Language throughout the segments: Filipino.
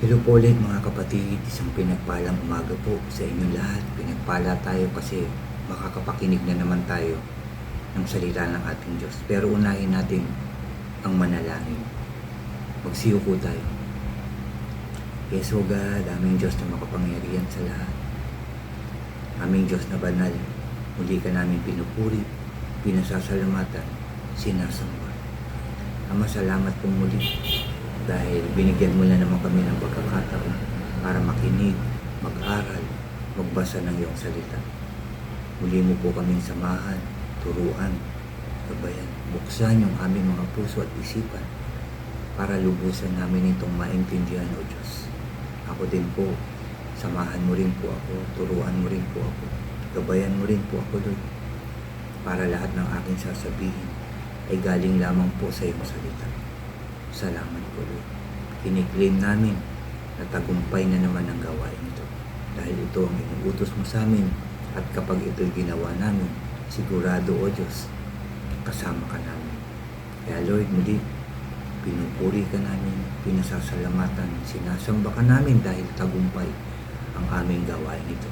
Hello po ulit mga kapatid, isang pinagpalang umaga po sa inyo lahat. Pinagpala tayo kasi makakapakinig na naman tayo ng salita ng ating Diyos. Pero unahin natin ang manalangin. Magsiyo po tayo. Yes, O God, aming Diyos na makapangyarihan sa lahat. Aming Diyos na banal, muli ka namin pinupuri, pinasasalamatan, sinasamba. Ama, salamat po muli dahil binigyan mo na naman kami ng pagkakataon para makinig, mag-aral, magbasa ng iyong salita. Muli mo po kaming samahan, turuan, gabayan, buksan yung aming mga puso at isipan para lubusan namin itong maintindihan, O Diyos. Ako din po, samahan mo rin po ako, turuan mo rin po ako, gabayan mo rin po ako, Lord, para lahat ng aking sasabihin ay galing lamang po sa iyong salita. Salamat po, Lord. Kiniklaim namin na tagumpay na naman ang gawain ito. Dahil ito ang inuutos mo sa amin at kapag ito'y ginawa namin, sigurado, O Diyos, kasama ka namin. Kaya Lord, muli, pinupuri ka namin, pinasasalamatan, sinasamba ka namin dahil tagumpay ang aming gawain ito.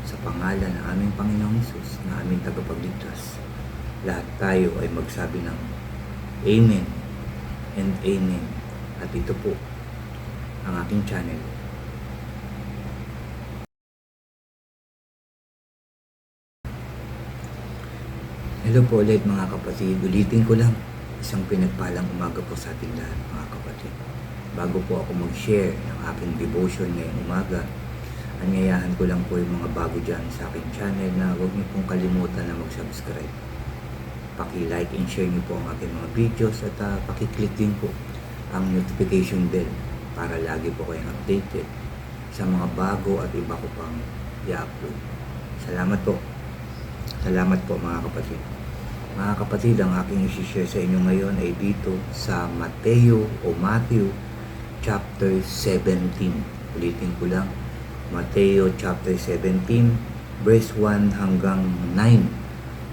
Sa pangalan ng aming Panginoong Hesus na aming tagapagligtas, lahat tayo ay magsabi ng Amen and Amen. At ito po ang aking channel. Hello po ulit mga kapatid. Ulitin ko lang, isang pinagpalang umaga po sa ating lahat mga kapatid. Bago po ako mag-share ng aking devotion ngayong umaga, anyayahan ko lang po yung mga bago dyan sa aking channel na huwag niyo pong kalimutan na mag-subscribe. Paki-like and share niyo po ang aking mga videos at paki-click din po ang notification bell para lagi po kayong updated sa mga bago at iba ko pang i-upload. Salamat po. Salamat po mga kapatid. Mga kapatid, ang aking i-share sa inyo ngayon ay dito sa Matthew chapter 17. Ulitin ko lang. Matthew chapter 17 verse 1 hanggang 9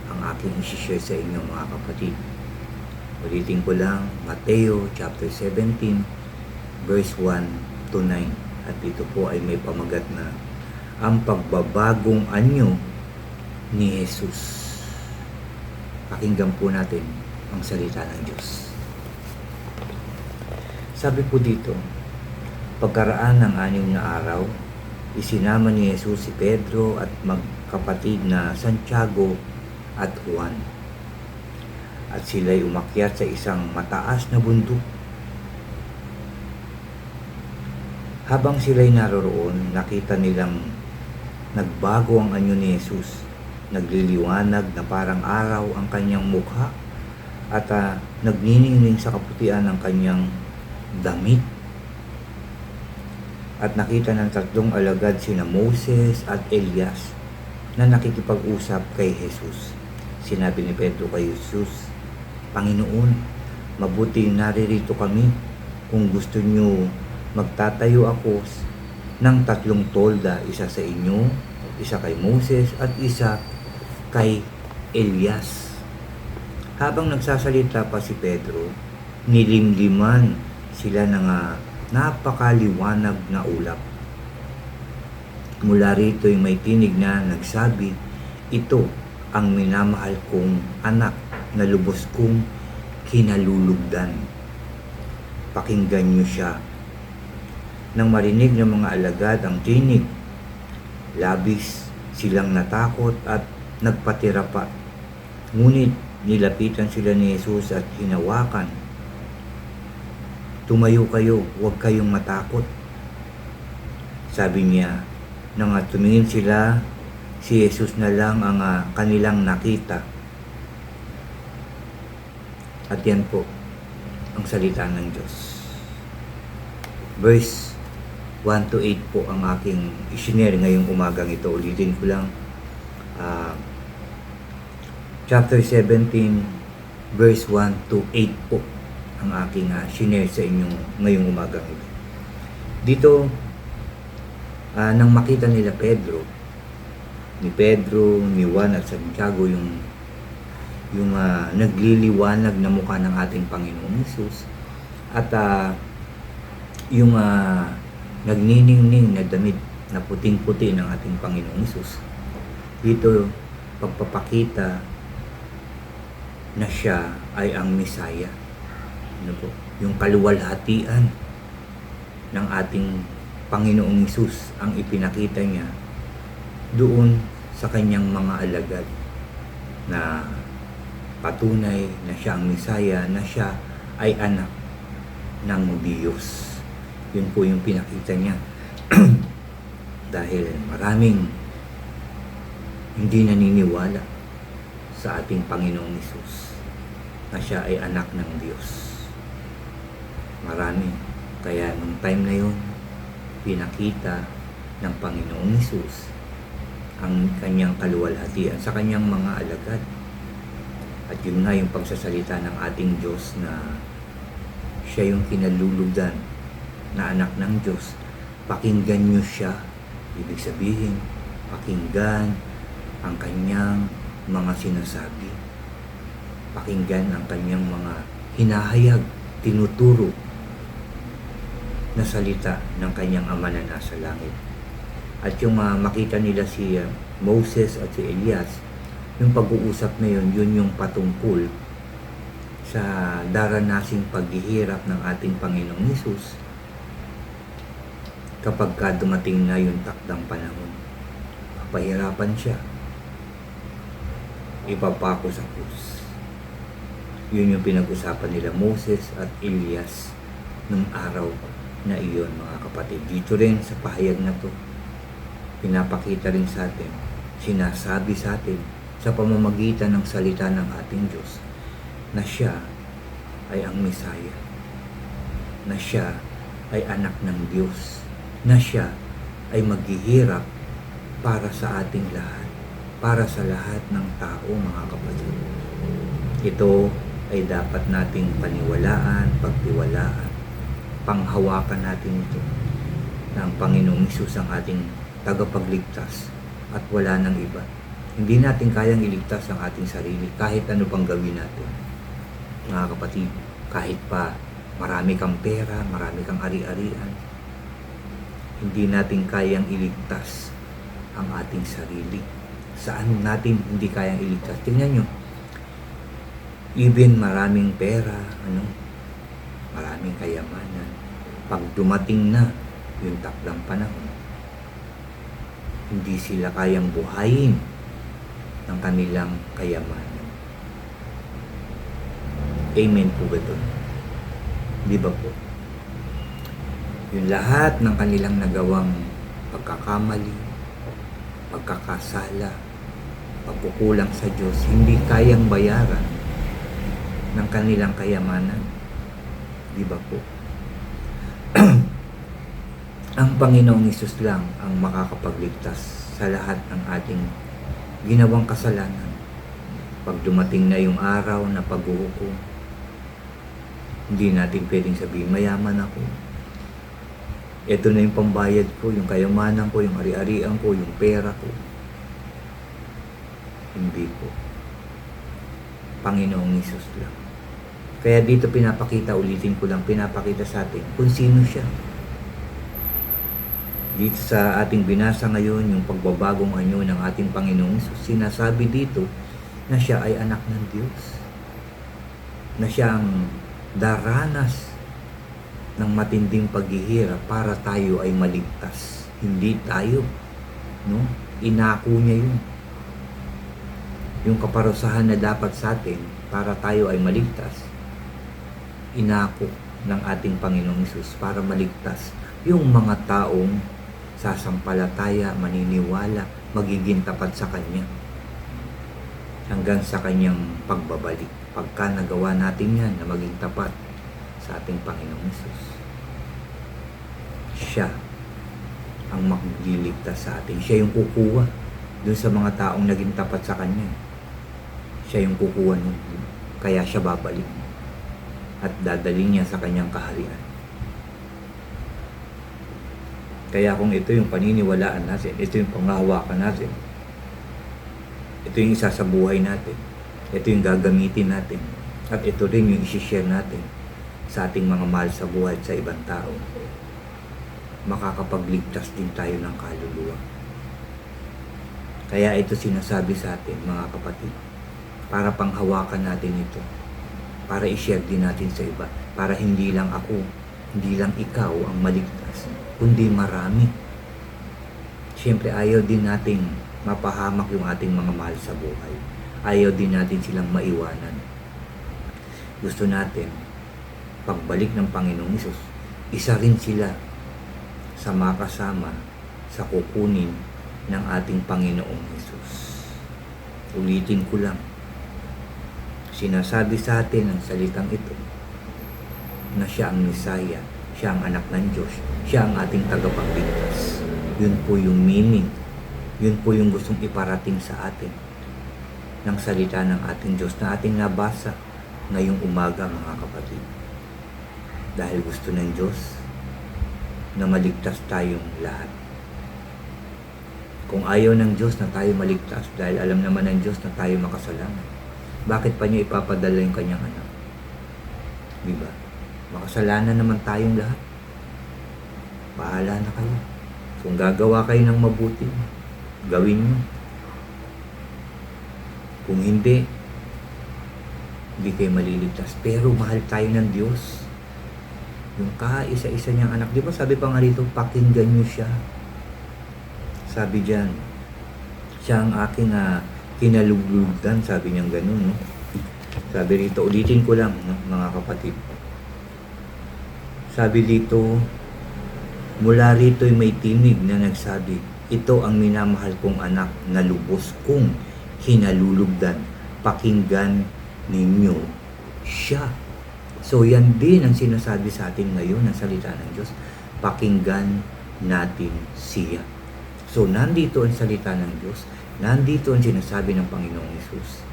ang aking i-share sa inyo mga kapatid. Ulitin ko lang, Matthew chapter 17 verse 1 to 9. At ito po ay may pamagat na ang pagbabagong anyo ni Jesus. Pakinggan po natin ang salita ng Diyos. Sabi po dito, pagkaraan ng 6 na araw, isinama ni Jesus si Pedro at magkapatid na Santiago at Juan. At sila'y umakyat sa isang mataas na bundok. Habang sila'y naroroon, nakita nilang nagbago ang anyo ni Jesus. Nagliliwanag na parang araw ang kanyang mukha at nagniningning sa kaputian ang kanyang damit. At nakita ng 3 alagad sina Moses at Elias na nakikipag-usap kay Jesus. Sinabi ni Pedro kay Jesus, Panginoon, mabuti naririto kami. Kung gusto niyo, magtatayo ako ng 3 tolda, isa sa inyo, isa kay Moses at isa kay Elias. Habang nagsasalita pa si Pedro, nilimliman sila ng napakaliwanag na ulap. Mula rito'y may tinig na nagsabi, ito ang minamahal kong anak na lubos kong kinalulugdan. Pakinggan niyo siya. Nang marinig ng mga alagad ang tinig, labis silang natakot at nagpatira pa. Ngunit nilapitan sila ni Jesus at hinawakan. Tumayo kayo, huwag kayong matakot. Sabi niya, nang tumingin sila, si Jesus na lang ang kanilang nakita. At yan po ang salita ng Diyos. Verse 1 to 8 po ang aking i-share ngayong umagang ito. Ulitin ko lang. Chapter 17 verse 1 to 8 po ang aking share sa inyo ngayong umagang ito. Dito, nang makita nila ni Pedro, ni Juan at Santiago yung nagliliwanag na mukha ng ating Panginoong Hesus at yung nagniningning na damit na puting-puti ng ating Panginoong Hesus. Dito, pagpapakita na siya ay ang Mesaya. Ano po? Yung kaluwalhatian ng ating Panginoong Hesus ang ipinakita niya doon sa kanyang mga alagad na patunay na siya ang Mesaya, na siya ay anak ng Diyos. Yun po yung pinakita niya. Dahil maraming hindi naniniwala sa ating Panginoong Hesus na siya ay anak ng Diyos. Marami. Kaya nung time na yun, pinakita ng Panginoong Hesus ang kanyang kaluwalhatian sa kanyang mga alagad. At yun nga yung pagsasalita ng ating Diyos na siya yung kinalulugan na anak ng Diyos. Pakinggan nyo siya. Ibig sabihin, pakinggan ang kanyang mga sinasabi. Pakinggan ang kanyang mga hinahayag, tinuturo na salita ng kanyang Ama na nasa langit. At yung makita nila si Moses at si Elias, yung pag-uusap na yun, yun yung patungkol sa daranasing paghihirap ng ating Panginoong Hesus kapag dumating na yung takdang panahon. Papahirapan siya, ipapako sa krus. Yun yung pinag-usapan nila Moses at Elias nung araw na iyon, mga kapatid. Dito rin sa pahayag na to, pinapakita rin sa atin, sinasabi sa atin sa pamamagitan ng salita ng ating Diyos na siya ay ang Mesaya, na siya ay anak ng Diyos, na siya ay maghihirap para sa ating lahat, para sa lahat ng tao, mga kapatid. Ito ay dapat nating paniwalaan, pagtiwalaan, panghawakan natin ito na ang Panginoong Hesus ang ating tagapagligtas at wala nang iba. Hindi natin kayang iligtas ang ating sarili kahit ano pang gawin natin. Mga kapatid, kahit pa marami kang pera, marami kang ari-arian, hindi natin kayang iligtas ang ating sarili. Saan natin hindi kayang iligtas? Tingnan nyo, even maraming pera, maraming kayamanan, pag dumating na yung takdang panahon, hindi sila kayang buhayin ng kanilang kayamanan. Amen po ba ito? Di ba po? Yung lahat ng kanilang nagawang pagkakamali, pagkakasala, pagkukulang sa Diyos, hindi kayang bayaran ng kanilang kayamanan. Di ba po? Ang Panginoong Hesus lang ang makakapagligtas sa lahat ng ating ginawang kasalanan. Pag dumating na yung araw na paghuhukom, hindi natin pwedeng sabihin, mayaman ako. Ito na yung pambayad ko, yung kayamanan ko, yung ari-arian ko, yung pera ko. Hindi po. Panginoong Hesus lang. Kaya dito pinapakita, ulitin ko lang, pinapakita sa atin kung sino siya. Dito sa ating binasa ngayon, yung pagbabagong anyo ng ating Panginoong Hesus, sinasabi dito na siya ay anak ng Diyos. Na siya ang daranas ng matinding paghihirap para tayo ay maligtas. Hindi tayo. No? Inako niya yun. Yung kaparusahan na dapat sa atin para tayo ay maligtas, inako ng ating Panginoong Hesus para maligtas yung mga taong sasampalataya, maniniwala, magiging tapat sa Kanya hanggang sa Kanyang pagbabalik. Pagka nagawa natin yan na maging tapat sa ating Panginoong Hesus, siya ang magliligtas sa atin. Siya yung kukuha dun sa mga taong naging tapat sa Kanya. Siya yung kukuha nun. Kaya siya babalik at dadalhin niya sa Kanyang kaharian. Kaya kung ito yung paniniwalaan natin, ito yung panghahawakan natin, ito yung isa sa buhay natin, ito yung gagamitin natin, at ito rin yung isi-share natin sa ating mga mahal sa buhay at sa ibang tao, makakapagligtas din tayo ng kaluluwa. Kaya ito sinasabi sa atin, mga kapatid, para panghawakan natin ito, para i-share din natin sa iba, para hindi lang ako, hindi lang ikaw ang maligtas, kundi marami. Siyempre ayaw din nating mapahamak yung ating mga mahal sa buhay. Ayaw din natin silang maiwanan. Gusto natin, pagbalik ng Panginoong Hesus, isa rin sila sa makasama sa kukunin ng ating Panginoong Hesus. Ulitin ko lang, sinasabi sa atin ng salitang ito na siya ang Mesaya, siya ang anak ng Diyos, siya ang ating tagapagligtas. Yun po yung meaning, yun po yung gustong iparating sa atin ng salita ng ating Diyos na ating nabasa ngayong umaga, mga kapatid. Dahil gusto ng Diyos na maligtas tayong lahat. Kung ayaw ng Diyos na tayo maligtas, dahil alam naman ng Diyos na tayo makasalanan, bakit pa niya ipapadala yung kanyang anak? Diba? Makasalanan naman tayong lahat. Bahala na kayo. Kung gagawa kayo ng mabuti, gawin nyo. Kung hindi kayo maliligtas. Pero mahal tayo ng Diyos. Yung kaisa-isa niyang anak. Di ba sabi pa nga rito, pakinggan nyo siya. Sabi diyan, siya ang aking kinaluglugan. Sabi niyang ganun. No? Sabi rito, ulitin ko lang, no, mga kapatid. Sabi dito, mula rito'y may tinig na nagsabi, ito ang minamahal kong anak na lubos kong hinalulugdan. Pakinggan ninyo siya. So yan din ang sinasabi sa atin ngayon ng salita ng Diyos. Pakinggan natin siya. So nandito ang salita ng Diyos. Nandito ang sinasabi ng Panginoong Hesus.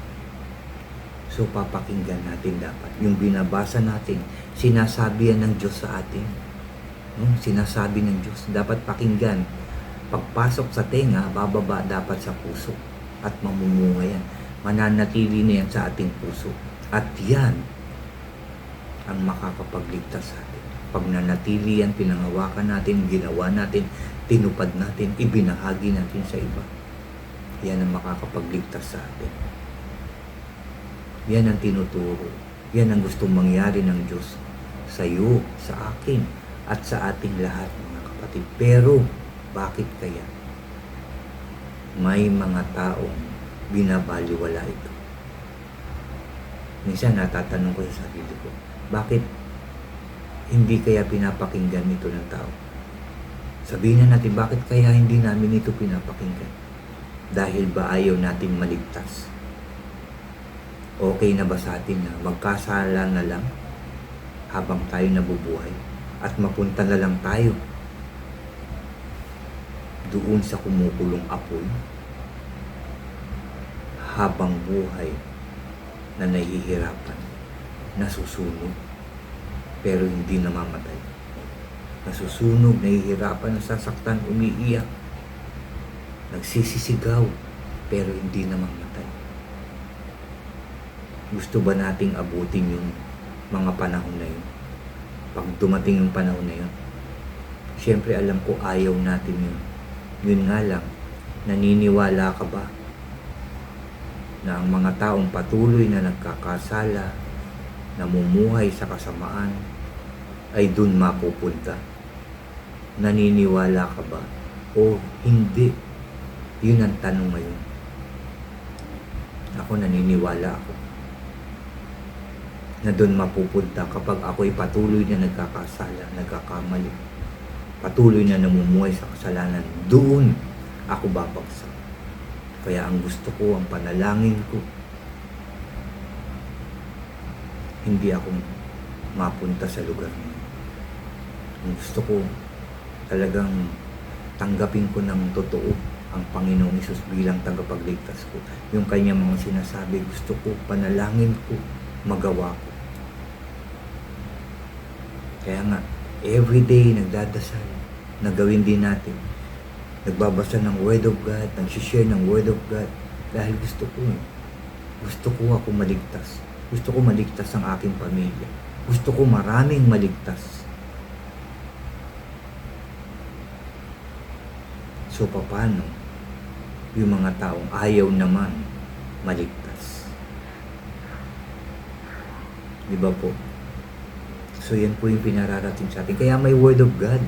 So papakinggan natin dapat. Yung binabasa natin, sinasabi yan ng Diyos sa atin. No? Sinasabi ng Diyos. Dapat pakinggan. Pagpasok sa tenga, bababa dapat sa puso. At mamumunga yan. Mananatili na yan sa ating puso. At yan ang makakapagligtas sa atin. Pag nanatili yan, pinangawakan natin, ginawa natin, tinupad natin, ibinahagi natin sa iba. Yan ang makakapagligtas sa atin. Yan ang tinuturo. Yan ang gustong mangyari ng Diyos sa iyo, sa akin, at sa ating lahat, mga kapatid. Pero, bakit kaya may mga taong binabaliwala ito? Minsan natatanong ko sa sarili ko, bakit hindi kaya pinapakinggan ito ng tao? Sabihin na natin, bakit kaya hindi namin ito pinapakinggan? Dahil ba ayaw natin maligtas? Okay na ba sa atin na magkasala na lang habang tayo nabubuhay at mapunta na lang tayo doon sa kumukulong apoy habang buhay na nahihirapan, nasusunog, pero hindi namamatay. Nasusunog, nahihirapan, nasasaktan, umiiyak, nagsisisigaw, pero hindi namamatay. Gusto ba nating abutin yung mga panahon na yun? Pag dumating yung panahon na yun, siyempre alam ko ayaw natin yun. Yun nga lang, naniniwala ka ba na ang mga taong patuloy na nagkakasala, namumuhay sa kasamaan, ay dun mapupunta? Naniniwala ka ba? O hindi? Yun ang tanong ngayon. Ako naniniwala ako na dun mapupunta kapag ako'y patuloy na nagkakasala, nagkakamali, patuloy na namumuhay sa kasalanan. Doon ako babagsak. Kaya ang gusto ko, ang panalangin ko, hindi ako mapunta sa lugar niyo. Ang gusto ko, talagang tanggapin ko ng totoo ang Panginoong Hesus bilang tagapagligtas ko. Yung kanyang mga sinasabi, gusto ko, panalangin ko, magawa ko. Kaya nga, everyday nagdadasal, nagawin din natin. Nagbabasa ng Word of God, nagsishare ng Word of God. Dahil gusto ko ako maligtas. Gusto ko maligtas ang aking pamilya. Gusto ko maraming maligtas. So paano yung mga taong ayaw naman maligtas? Di ba po? So yan po yung pinararating sa atin. Kaya may Word of God.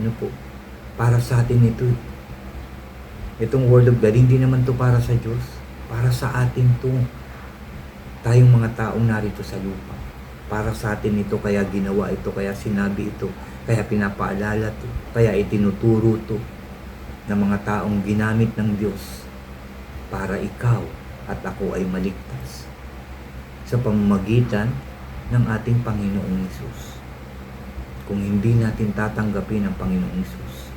Ano po? Para sa atin ito. Itong Word of God, hindi naman to para sa Diyos. Para sa atin to. Tayong mga taong narito sa lupa. Para sa atin ito, kaya ginawa ito, kaya sinabi ito, kaya pinapaalala to, kaya itinuturo to ng mga taong ginamit ng Diyos para ikaw at ako ay maligtas sa pamamagitan ng ating Panginoong Hesus. Kung hindi natin tatanggapin ang Panginoong Hesus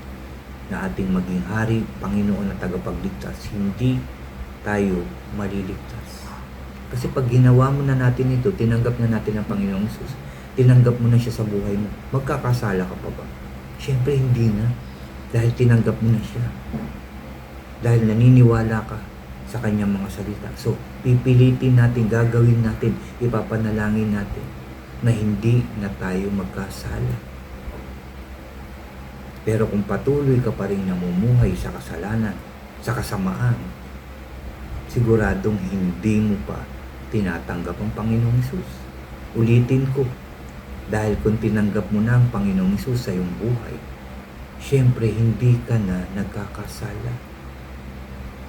na ating maging hari, Panginoon at tagapagligtas, hindi tayo maliligtas. Kasi pag ginawa mo na natin ito, tinanggap na natin ang Panginoong Hesus, tinanggap mo na siya sa buhay mo, magkakasala ka pa ba? Siyempre hindi na. Dahil tinanggap mo na siya. Dahil naniniwala ka sa kanyang mga salita. So, pipilitin natin, gagawin natin, ipapanalangin natin na hindi na tayo magkasala. Pero kung patuloy ka pa rin namumuhay sa kasalanan, sa kasamaan, siguradong hindi mo pa tinatanggap ang Panginoong Hesus. Ulitin ko, dahil kung tinanggap mo na ang Panginoong Hesus sa iyong buhay, siyempre hindi ka na nagkakasala.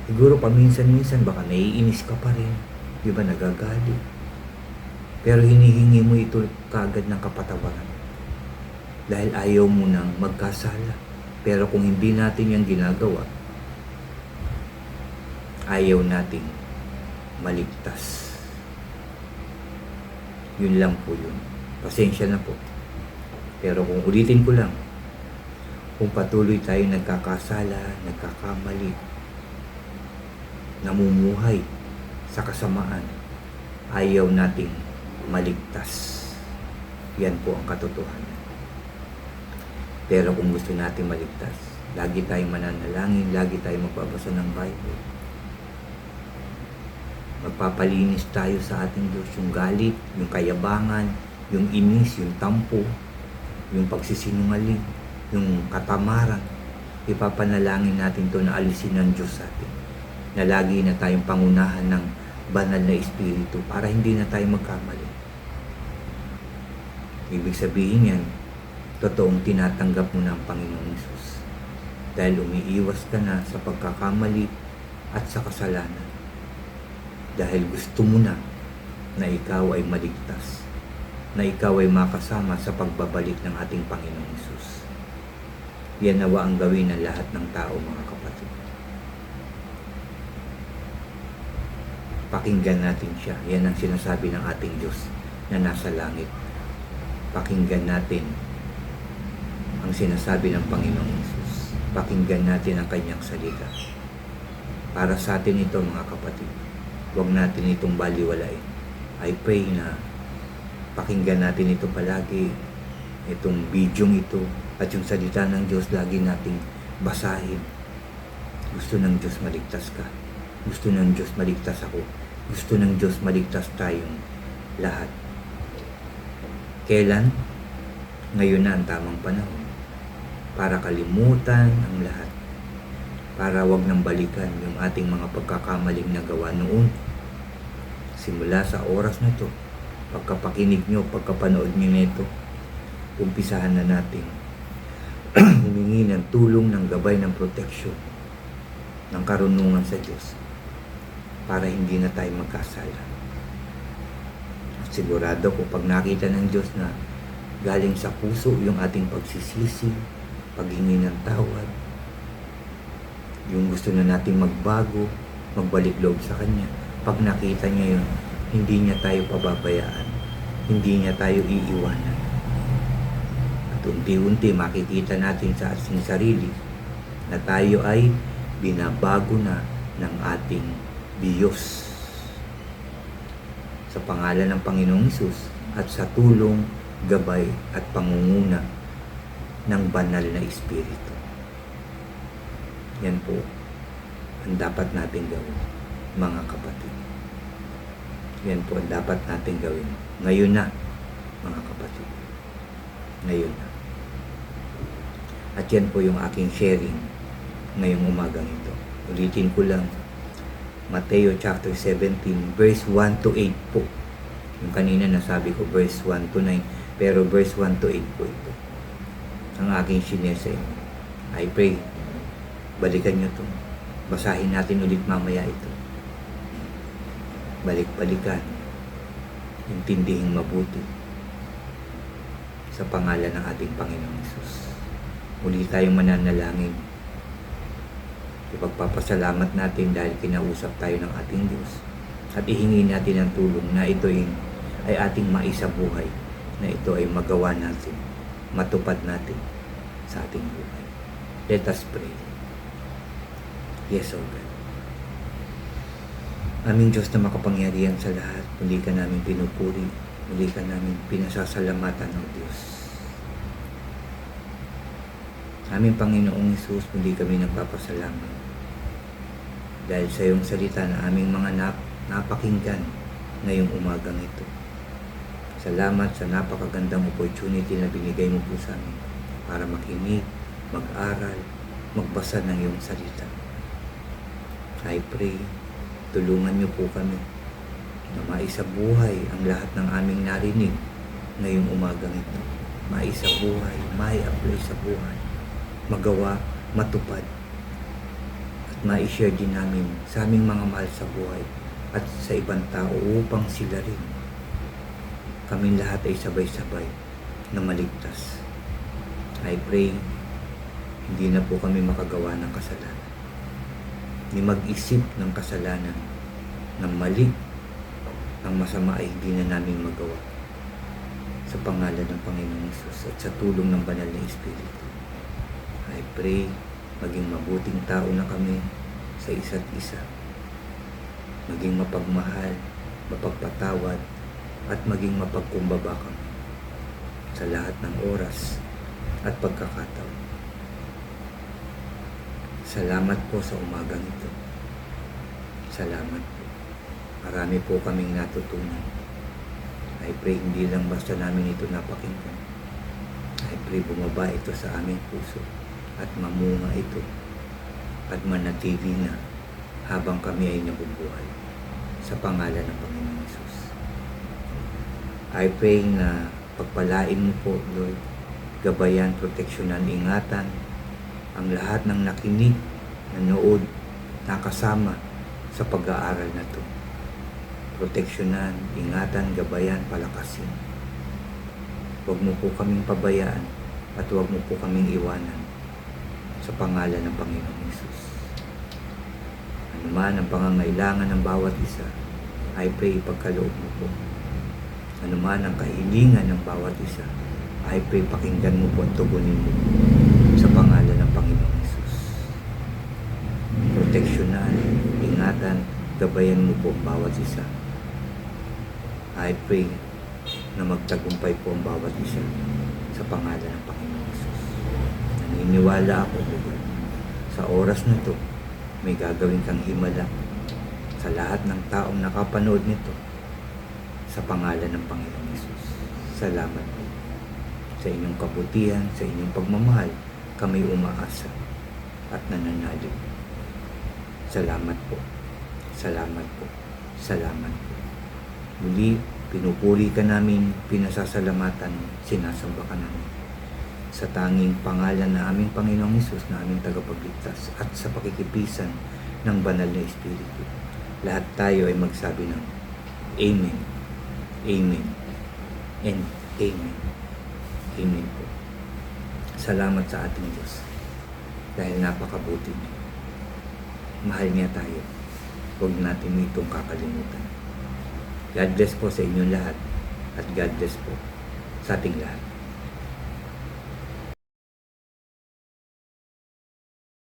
Siguro paminsan-minsan baka naiinis ka pa rin, di ba, nagagalit. Pero hinihingi mo ito kagad ng kapatawaran. Dahil ayaw mo nang magkasala. Pero kung hindi natin yan ginagawa, ayaw nating maligtas. Yun lang po yun. Pasensya na po. Pero kung ulitin ko lang, kung patuloy tayo nagkakasala, nagkakamali, namumuhay sa kasamaan, ayaw nating maligtas. Yan po ang katotohanan. Pero kung gusto natin maligtas, lagi tayong mananalangin, lagi tayong magbabasa ng Bible. Magpapalinis tayo sa ating Diyos, yung galit, yung kayabangan, yung inis, yung tampo, yung pagsisinungaling, yung katamaran. Ipapanalangin natin to na alisin ng Diyos sa atin. Na lagi na tayong pangunahan ng banal na Espiritu para hindi na tayo magkamali. Ibig sabihin yan, totoong tinatanggap mo na ang Panginoong Hesus. Dahil umiiwas ka na sa pagkakamali at sa kasalanan. Dahil gusto mo na ikaw ay maligtas. Na ikaw ay makasama sa pagbabalik ng ating Panginoong Hesus. Yan nawa ang gawin ng lahat ng tao, mga kapatid. Pakinggan natin siya. Yan ang sinasabi ng ating Diyos na nasa langit. Pakinggan natin ang sinasabi ng Panginoong Hesus. Pakinggan natin ang kanyang salita. Para sa atin ito, mga kapatid. Huwag natin itong baliwalain. I pray na pakinggan natin ito palagi. Itong bidyong ito at yung salita ng Diyos lagi nating basahin. Gusto ng Diyos maligtas ka. Gusto ng Diyos maligtas ako. Gusto ng Diyos maligtas tayong lahat. Kailan? Ngayon na ang tamang panahon para kalimutan ang lahat. Para wag nang balikan yung ating mga pagkakamaling nagawa noon. Simula sa oras na to, pagkapakinig nyo, pagkapanood nyo nito, umpisahan na natin humingi ng tulong, ng gabay, ng proteksyon, ng karunungan sa Diyos para hindi na tayo magkasala. At sigurado ko pag nakita ng Diyos na galing sa puso yung ating pagsisisi, paghingi ng tawad, yung gusto na nating magbago, magbalik loob sa Kanya, pag nakita niya yun, hindi niya tayo pababayaan, hindi niya tayo iiwanan. At unti-unti makikita natin sa ating sarili na tayo ay binabago na ng ating Diyos. Sa pangalan ng Panginoong Hesus at sa tulong, gabay at pangunguna ng banal na Espiritu. Yan po ang dapat natin gawin, mga kapatid. Yan po ang dapat natin gawin. Ngayon na, mga kapatid. Ngayon na. At yan po yung aking sharing ngayong umagang ito. Ulitin ko lang, Mateo chapter 17, verse 1 to 8 po. Yung kanina nasabi ko verse 1 to 9, pero verse 1 to 8 po ito. Ang aking shinare sa inyo. I pray, balikan nyo to. Basahin natin ulit mamaya ito. Balik-balikan. Intindihing mabuti. Sa pangalan ng ating Panginoong Hesus. Muli tayong mananalangin. Ipagpapasalamat natin dahil kinausap tayo ng ating Diyos. At ihingi natin ang tulong na ito ay ating maisabuhay. Na ito ay magawa natin. Matupad natin sa ating buhay. Let us pray. Yes, O God. Aming Diyos na makapangyarihan sa lahat, muli ka namin pinupuri, muli ka namin pinasasalamatan, O Diyos. Aming Panginoong Hesus, muli kami nagpapasalamat. Dahil sa iyong salita na aming mga napakinggan ngayong umagang ito. Salamat sa napakagandang opportunity na binigay mo po sa amin para makinig, mag-aral, magbasa ng iyong salita. I pray, tulungan niyo po kami na maisabuhay ang lahat ng aming narinig ngayong umagang ito. Maisabuhay, mai-apply sa buhay, magawa, matupad, at mai-share din namin sa aming mga mahal sa buhay at sa ibang tao upang sila rin. Kaming lahat ay sabay-sabay na maligtas. I pray, hindi na po kami makagawa ng kasalanan. Ni mag-isip ng kasalanan, ng mali, ang masama ay hindi na namin magawa. Sa pangalan ng Panginoong Hesus at sa tulong ng Banal na Espiritu. I pray, maging mabuting tao na kami sa isa't isa. Maging mapagmahal, mapagpatawad, at maging mapagkumbaba kami sa lahat ng oras at pagkakataon. Salamat po sa umagang ito. Salamat po. Marami po kaming natutunan. I pray hindi lang basta namin ito napakinggan. I pray bumaba ito sa aming puso at mamunga ito at manatili na habang kami ay nabubuhay sa pangalan ng Panginoong Hesus. I pray na pagpalain mo po, Lord, gabayan, proteksyonan, ingatan ang lahat ng nakinig, nanood, nakasama sa pag-aaral na to. Proteksyonan, ingatan, gabayan, palakasin. Huwag mo po kaming pabayaan at huwag mo po kaming iwanan sa pangalan ng Panginoong Hesus. Ano man ang pangangailangan ng bawat isa, I pray ipagkaloob mo po. Ano man ang kahilingan ng bawat isa, I pray pakinggan mo po at tugunin mo sa pangalan ng Panginoong Hesus. Proteksyonan, ingatan, gabayan mo po ang bawat isa. I pray na magtagumpay po ang bawat isa sa pangalan ng Panginoong Hesus. Naniniwala ako, Lord, sa oras na to, may gagawin kang himala sa lahat ng taong nakapanood nito sa pangalan ng Panginoong Hesus. Salamat po. Sa inyong kabutihan, sa inyong pagmamahal, kami umaasa at nananalig. Salamat po. Salamat po. Salamat po. Muli, pinupuri ka namin, pinasasalamatan, sinasamba ka namin. Sa tanging pangalan na aming Panginoong Hesus na aming tagapagligtas at sa pakikipisan ng Banal na Espiritu. Lahat tayo ay magsabi ng Amen. Amen. And Amen. Amen po. Salamat sa ating Diyos dahil napakabuti niya. Mahal niya tayo. Huwag natin itong kakalimutan. God bless po sa inyong lahat at God bless po sa ating lahat.